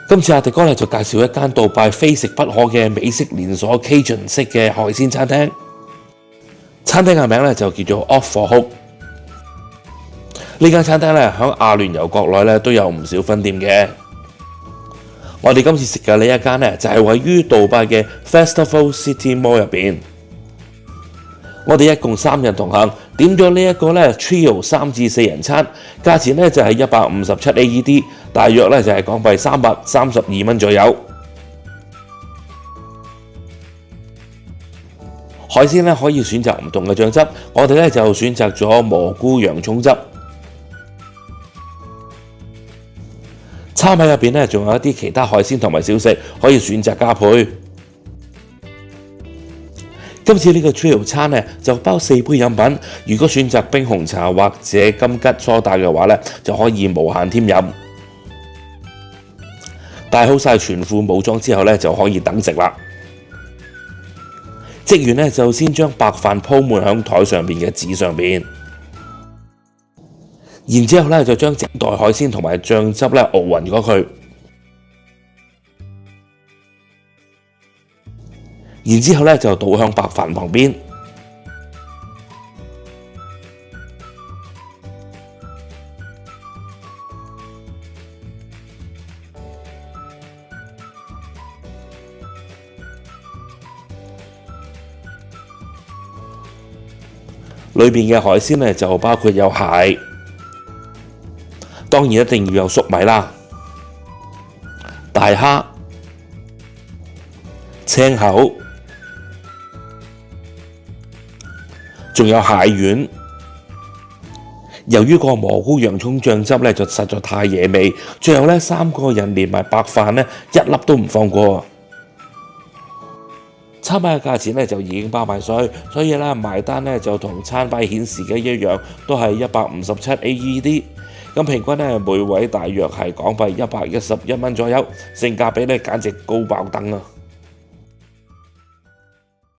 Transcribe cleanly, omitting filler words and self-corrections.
今次阿迪哥咧就介紹一間杜拜非食不可嘅美式連鎖 Cajun 式嘅海鮮餐廳。餐廳嘅名咧就叫做 Off for Hope。呢間餐廳咧喺阿聯酋國內咧都有唔少分店嘅。我哋今次食嘅呢一間咧就係位於杜拜嘅 Festival City Mall 入邊。我哋一共3人同行，點咗呢一個咧 Trio 3至4人餐，價錢咧就係157 AED， 大約咧就係港幣332蚊左右。海鮮咧可以選擇唔同嘅醬汁，我哋咧就選擇咗蘑菇洋葱汁。餐牌入邊咧仲有一啲其他海鮮同埋小食可以選擇加配。今次呢個 Trio 餐咧就包4杯飲品，如果選擇冰紅茶或者金桔蘇打嘅話咧，就可以無限添飲。帶好晒全副武裝之後咧，就可以等食啦。職員咧就先將白飯鋪滿喺台上邊嘅紙上邊，然之後咧就將整袋海鮮同埋醬汁咧熬勻咗佢。然之後咧就倒向白飯旁邊，裏邊嘅海鮮咧就包括有蟹，當然一定要有粟米啦，大蝦、青口。仲有蟹丸，由於個蘑菇洋葱醬汁咧就實在太惹味，最後咧3個人連埋白飯咧一粒都唔放過。餐牌嘅價錢咧就已經包埋稅，所以咧埋單咧就同餐牌顯示嘅一樣，都係157 AED。咁平均咧每位大約係港幣111蚊左右，性價比咧簡直高爆燈啊！